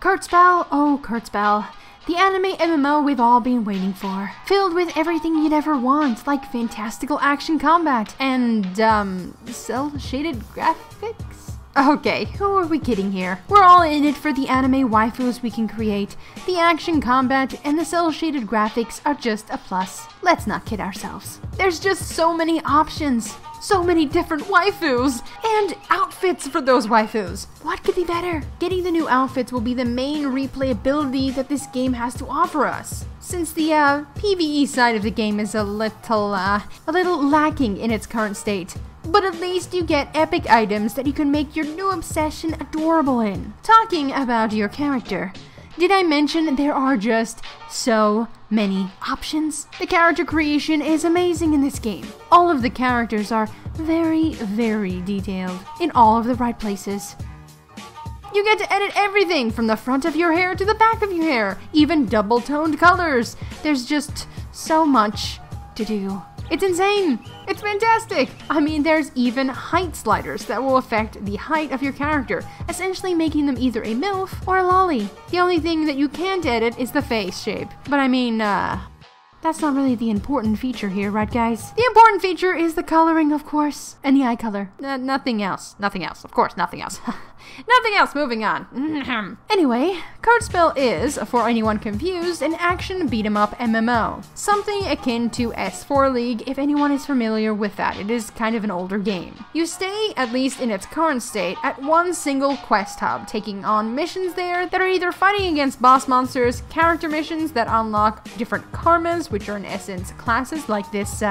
KurtzPel, oh KurtzPel. The anime MMO we've all been waiting for. Filled with everything you'd ever want, like fantastical action combat and, cel-shaded graphics? Okay, who are we kidding here? We're all in it for the anime waifus we can create. The action combat and the cel-shaded graphics are just a plus. Let's not kid ourselves. There's just so many options. So many different waifus and outfits for those waifus. What could be better? Getting the new outfits will be the main replayability that this game has to offer us. Since the PvE side of the game is a little lacking in its current state. But at least you get epic items that you can make your new obsession adorable in. Talking about your character, did I mention there are just so many options? The character creation is amazing in this game. All of the characters are very, very detailed in all of the right places. You get to edit everything from the front of your hair to the back of your hair, even double-toned colors. There's just so much to do. It's insane! It's fantastic! I mean, there's even height sliders that will affect the height of your character, essentially making them either a MILF or a lolly. The only thing that you can't edit is the face shape. But I mean, that's not really the important feature here, right guys? The important feature is the coloring, of course, and the eye color. Nothing else. Nothing else. Of course, nothing else. Nothing else, moving on. Anyway, KurtzPel is, for anyone confused, an action beat-em-up MMO. Something akin to S4 League, if anyone is familiar with that. It is kind of an older game. You stay, at least in its current state, at one single quest hub, taking on missions there that are either fighting against boss monsters, character missions that unlock different karmas, which are in essence classes like this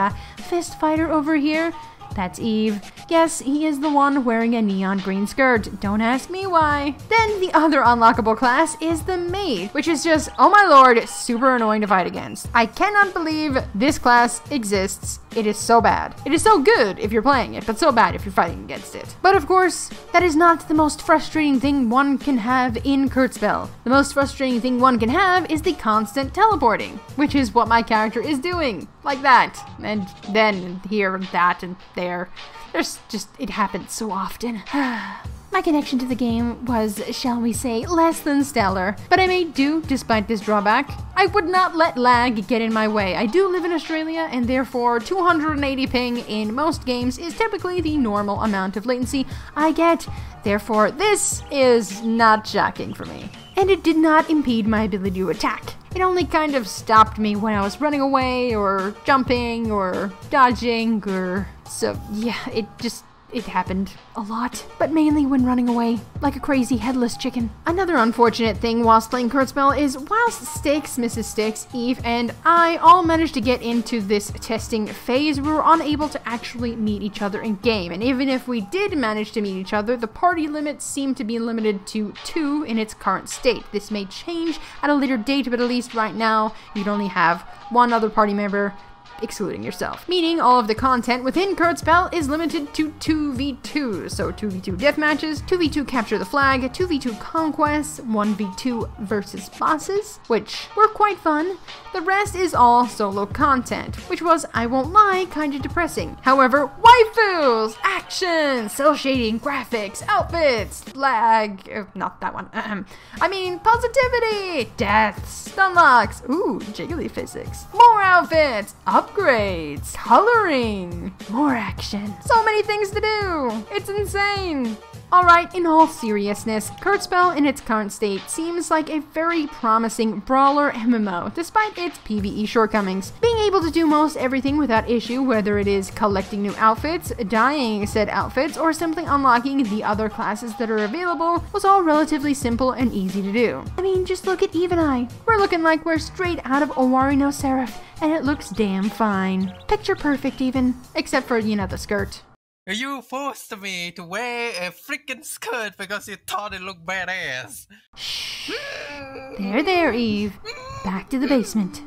fist fighter over here. That's Eve. Yes, he is the one wearing a neon green skirt. Don't ask me why. Then the other unlockable class is the maid, which is just, oh my lord, super annoying to fight against. I cannot believe this class exists. It is so bad. It is so good if you're playing it, but so bad if you're fighting against it. But of course, that is not the most frustrating thing one can have in KurtzPel. The most frustrating thing one can have is the constant teleporting, which is what my character is doing. Like that. And then here and that and there. There's just, it happens so often. My connection to the game was, shall we say, less than stellar, but I made do despite this drawback. I would not let lag get in my way. I do live in Australia, and therefore 280 ping in most games is typically the normal amount of latency I get. Therefore, this is not shocking for me. And it did not impede my ability to attack. It only kind of stopped me when I was running away, or jumping, or dodging, or... So, yeah, it happened a lot, but mainly when running away, like a crazy headless chicken. Another unfortunate thing whilst playing KurtzPel is whilst Stix, MrsStix, Eve, and I all managed to get into this testing phase, we were unable to actually meet each other in game. And even if we did manage to meet each other, the party limit seemed to be limited to 2 in its current state. This may change at a later date, but at least right now, you'd only have 1 other party member, excluding yourself. Meaning all of the content within KurtzPel is limited to 2v2, so 2v2 deathmatches, 2v2 capture the flag, 2v2 conquests, 1v2 versus bosses, which were quite fun. The rest is all solo content, which was, I won't lie, kinda depressing. However, waifus, action, cel shading, graphics, outfits, lag, not that one, I mean positivity, deaths, stunlocks, ooh, jiggly physics, more outfits, upgrades, coloring, more action. So many things to do. It's insane. Alright, in all seriousness, KurtzPel in its current state seems like a very promising brawler MMO, despite its PvE shortcomings. Being able to do most everything without issue, whether it is collecting new outfits, dyeing said outfits, or simply unlocking the other classes that are available, was all relatively simple and easy to do. I mean, just look at Eve and I. We're looking like we're straight out of Owari no Seraph, and it looks damn fine. Picture perfect even, except for, you know, the skirt. You forced me to wear a freaking skirt because you thought it looked badass. Shh. There, Eve. Back to the basement.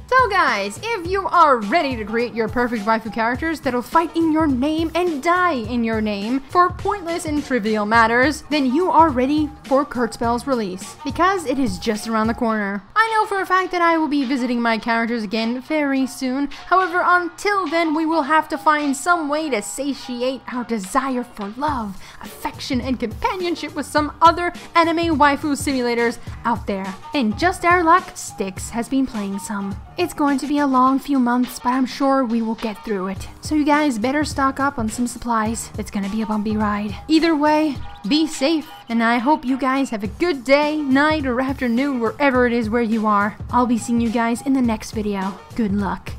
So So guys, if you are ready to create your perfect waifu characters that'll fight in your name and die in your name for pointless and trivial matters, then you are ready for KurtzPel's release, because it is just around the corner. I know for a fact that I will be visiting my characters again very soon. However, until then, we will have to find some way to satiate our desire for love, affection, and companionship with some other anime waifu simulators out there. And just our luck, Stix has been playing some. It's going to be a long few months, but I'm sure we will get through it. So you guys better stock up on some supplies. It's gonna be a bumpy ride. Either way, be safe, and I hope you guys have a good day, night, or afternoon wherever it is where you are. I'll be seeing you guys in the next video. Good luck.